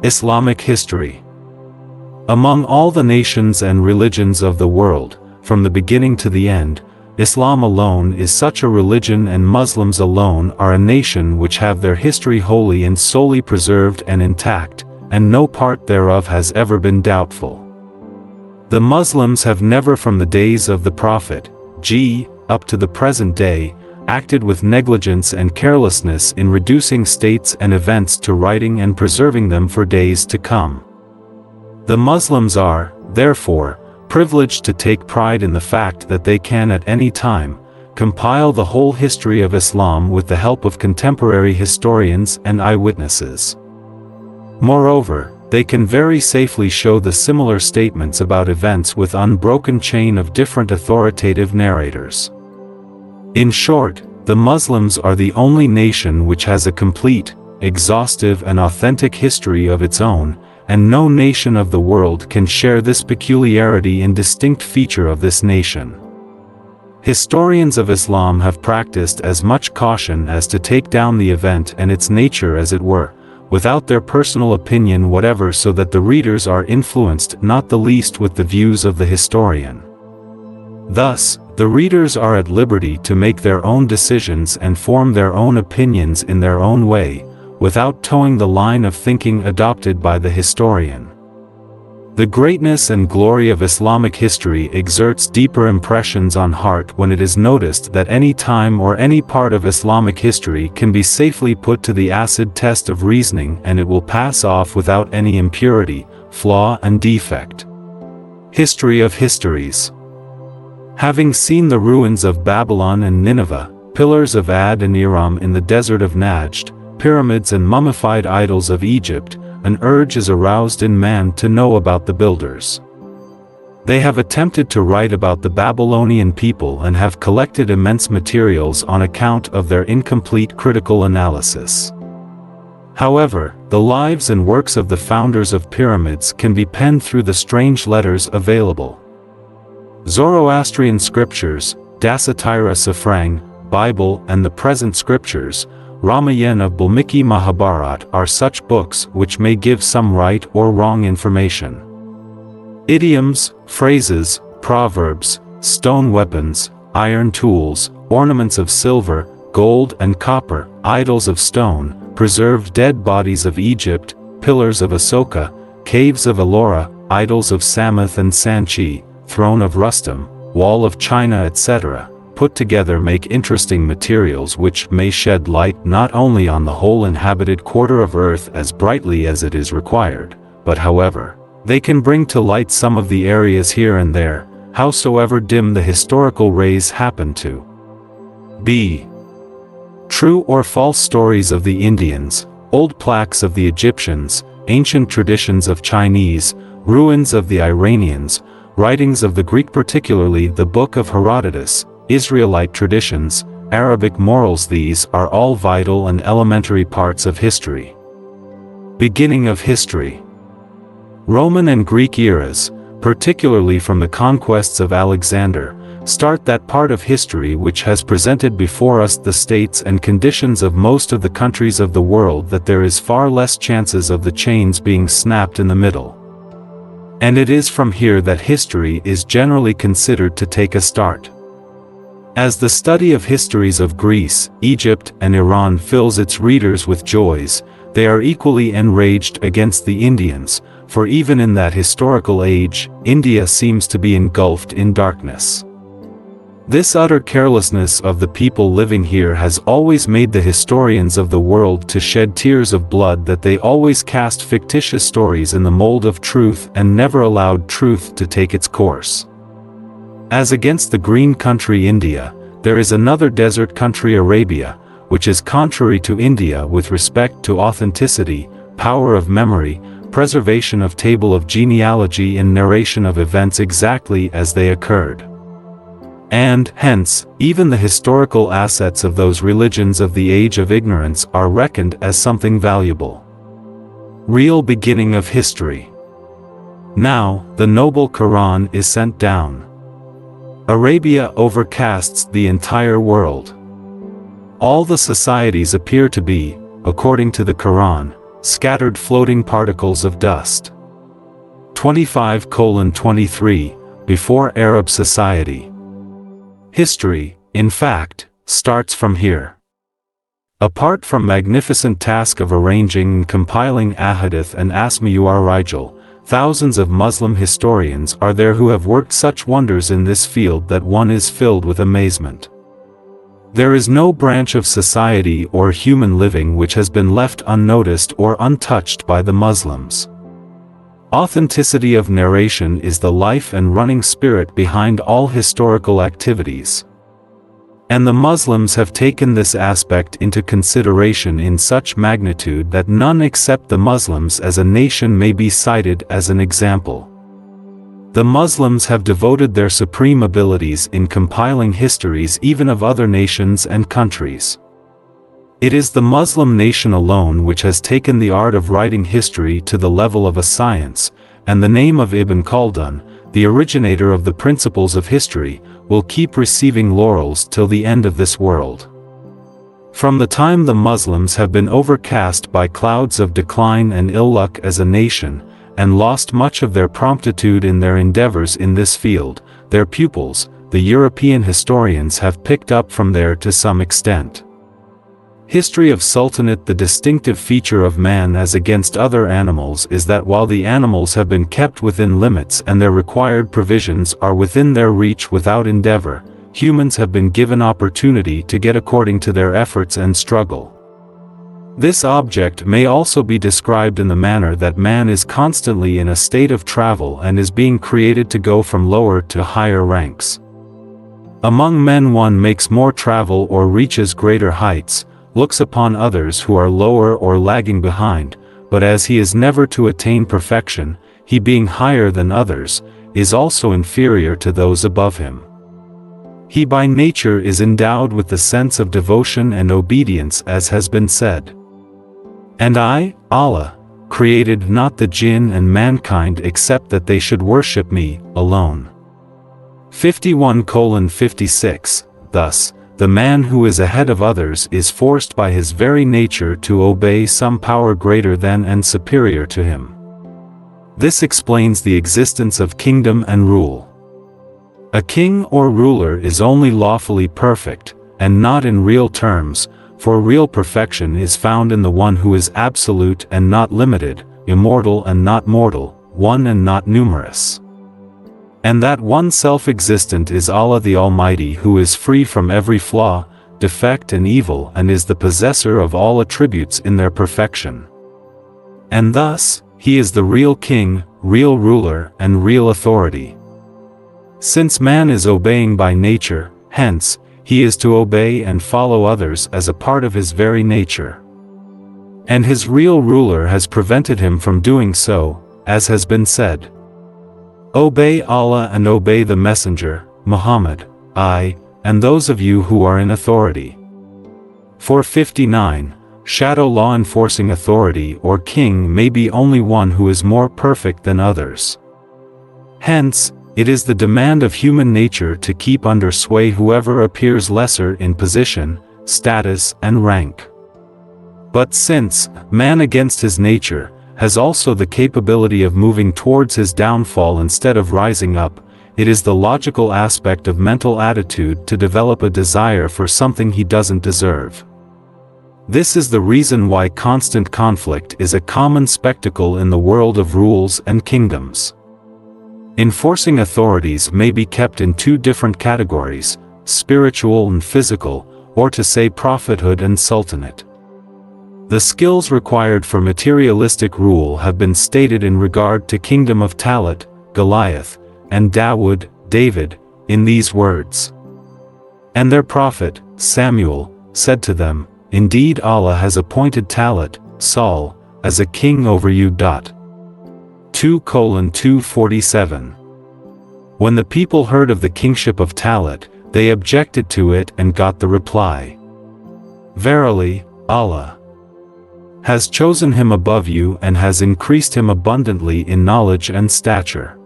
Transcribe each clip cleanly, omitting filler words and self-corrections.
Islamic history. Among all the nations and religions of the world, from the beginning to the end, Islam alone is such a religion, and Muslims alone are a nation which have their history wholly and solely preserved and intact, and no part thereof has ever been doubtful. The Muslims have never from the days of the Prophet, up to the present day, acted with negligence and carelessness in reducing states and events to writing and preserving them for days to come. The Muslims are, therefore, privileged to take pride in the fact that they can at any time compile the whole history of Islam with the help of contemporary historians and eyewitnesses. Moreover, they can very safely show the similar statements about events with unbroken chain of different authoritative narrators. In short, the Muslims are the only nation which has a complete, exhaustive and authentic history of its own, and no nation of the world can share this peculiarity and distinct feature of this nation. Historians of Islam have practiced as much caution as to take down the event and its nature as it were, without their personal opinion whatever, so that the readers are influenced not the least with the views of the historian. Thus, the readers are at liberty to make their own decisions and form their own opinions in their own way, without towing the line of thinking adopted by the historian. The greatness and glory of Islamic history exerts deeper impressions on heart when it is noticed that any time or any part of Islamic history can be safely put to the acid test of reasoning, and it will pass off without any impurity, flaw and defect. History of histories. Having seen the ruins of Babylon and Nineveh, pillars of Ad and Iram in the desert of Najd, pyramids and mummified idols of Egypt, an urge is aroused in man to know about the builders. They have attempted to write about the Babylonian people and have collected immense materials on account of their incomplete critical analysis. However, the lives and works of the founders of pyramids can be penned through the strange letters available. Zoroastrian scriptures, Dasatira Safrang, Bible and the present scriptures, Ramayana of Balmiki Mahabharat, are such books which may give some right or wrong information. Idioms, phrases, proverbs, stone weapons, iron tools, ornaments of silver, gold and copper, idols of stone, preserved dead bodies of Egypt, pillars of Asoka, caves of Ellora, idols of Samoth and Sanchi, throne of Rustum, wall of China, etc., put together make interesting materials which may shed light not only on the whole inhabited quarter of earth as brightly as it is required, but however, they can bring to light some of the areas here and there, howsoever dim the historical rays happen to be. True or false stories of the Indians, old plaques of the Egyptians, ancient traditions of Chinese, ruins of the Iranians, writings of the Greek, particularly the Book of Herodotus, Israelite traditions, Arabic morals, these are all vital and elementary parts of history. Beginning of history. Roman and Greek eras, particularly from the conquests of Alexander, start that part of history which has presented before us the states and conditions of most of the countries of the world that there is far less chances of the chains being snapped in the middle. And it is from here that history is generally considered to take a start. As the study of histories of Greece, Egypt, and Iran fills its readers with joys, they are equally enraged against the Indians, for even in that historical age, India seems to be engulfed in darkness. This utter carelessness of the people living here has always made the historians of the world to shed tears of blood, that they always cast fictitious stories in the mold of truth and never allowed truth to take its course. As against the green country India, there is another desert country Arabia, which is contrary to India with respect to authenticity, power of memory, preservation of table of genealogy and narration of events exactly as they occurred. And, hence, even the historical assets of those religions of the age of ignorance are reckoned as something valuable. Real beginning of history. Now, the noble Quran is sent down. Arabia overcasts the entire world. All the societies appear to be, according to the Quran, scattered floating particles of dust. 25:23, before Arab society. History, in fact, starts from here. Apart from magnificent task of arranging and compiling Ahadith and Asma-ur-Rijal, thousands of Muslim historians are there who have worked such wonders in this field that one is filled with amazement. There is no branch of society or human living which has been left unnoticed or untouched by the Muslims. Authenticity of narration is the life and running spirit behind all historical activities. And the Muslims have taken this aspect into consideration in such magnitude that none except the Muslims as a nation may be cited as an example. The Muslims have devoted their supreme abilities in compiling histories even of other nations and countries. It is the Muslim nation alone which has taken the art of writing history to the level of a science, and the name of Ibn Khaldun, the originator of the principles of history, will keep receiving laurels till the end of this world. From the time the Muslims have been overcast by clouds of decline and ill luck as a nation, and lost much of their promptitude in their endeavors in this field, their pupils, the European historians, have picked up from there to some extent. History of Sultanate. The distinctive feature of man as against other animals is that while the animals have been kept within limits and their required provisions are within their reach without endeavor, humans have been given opportunity to get according to their efforts and struggle. This object may also be described in the manner that man is constantly in a state of travel and is being created to go from lower to higher ranks. Among men one makes more travel or reaches greater heights, looks upon others who are lower or lagging behind, but as he is never to attain perfection, he being higher than others, is also inferior to those above him. He by nature is endowed with the sense of devotion and obedience, as has been said. And I, Allah, created not the jinn and mankind except that they should worship me alone. 51:56. Thus, the man who is ahead of others is forced by his very nature to obey some power greater than and superior to him. This explains the existence of kingdom and rule. A king or ruler is only lawfully perfect, and not in real terms, for real perfection is found in the one who is absolute and not limited, immortal and not mortal, one and not numerous. And that one self-existent is Allah the Almighty, who is free from every flaw, defect and evil, and is the possessor of all attributes in their perfection. And thus, He is the real king, real ruler, and real authority. Since man is obeying by nature, hence, he is to obey and follow others as a part of his very nature. And his real ruler has prevented him from doing so, as has been said. Obey Allah and obey the Messenger, Muhammad, and those of you who are in authority. 459. Shadow law enforcing authority or king may be only one who is more perfect than others. Hence, it is the demand of human nature to keep under sway whoever appears lesser in position, status, and rank. But since man against his nature has also the capability of moving towards his downfall instead of rising up, it is the logical aspect of mental attitude to develop a desire for something he doesn't deserve. This is the reason why constant conflict is a common spectacle in the world of rules and kingdoms. Enforcing authorities may be kept in two different categories, spiritual and physical, or to say prophethood and sultanate. The skills required for materialistic rule have been stated in regard to kingdom of Talut, Goliath, and Dawood, David, in these words. And their prophet, Samuel, said to them, Indeed Allah has appointed Talut, Saul, as a king over you. 2:247. When the people heard of the kingship of Talut, they objected to it and got the reply. Verily, Allah has chosen him above you and has increased him abundantly in knowledge and stature.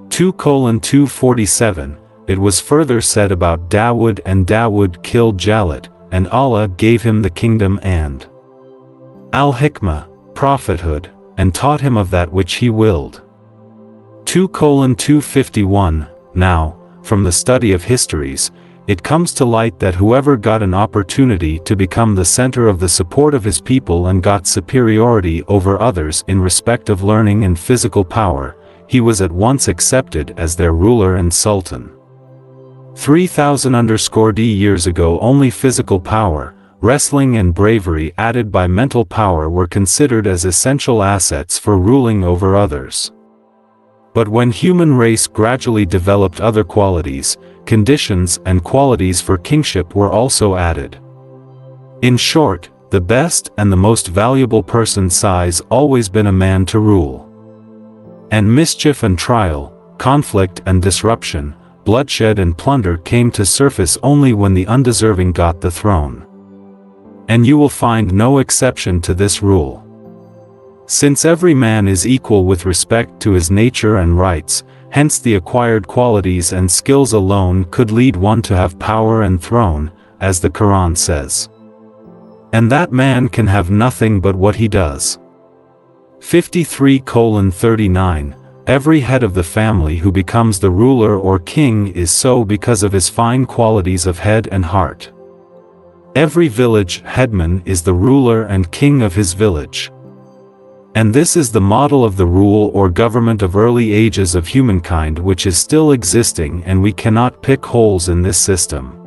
2:247. It was further said about Dawood, and Dawood killed Jalut, and Allah gave him the kingdom and Al-Hikmah, prophethood, and taught him of that which he willed. 2:251 Now, from the study of histories, it comes to light that whoever got an opportunity to become the center of the support of his people and got superiority over others in respect of learning and physical power, he was at once accepted as their ruler and sultan. 3000 years ago only physical power, wrestling and bravery added by mental power were considered as essential assets for ruling over others. But when human race gradually developed other qualities, conditions and qualities for kingship were also added. In short, the best and the most valuable person size always been a man to rule. And mischief and trial, conflict and disruption, bloodshed and plunder came to surface only when the undeserving got the throne. And you will find no exception to this rule. Since every man is equal with respect to his nature and rights, hence the acquired qualities and skills alone could lead one to have power and throne, as the Quran says. And that man can have nothing but what he does. 53:39 Every head of the family who becomes the ruler or king is so because of his fine qualities of head and heart. Every village headman is the ruler and king of his village. And this is the model of the rule or government of early ages of humankind which is still existing, and we cannot pick holes in this system.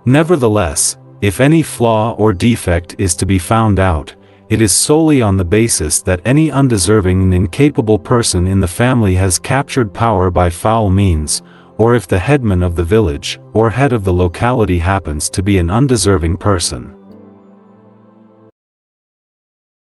Nevertheless, if any flaw or defect is to be found out, it is solely on the basis that any undeserving and incapable person in the family has captured power by foul means, or if the headman of the village or head of the locality happens to be an undeserving person.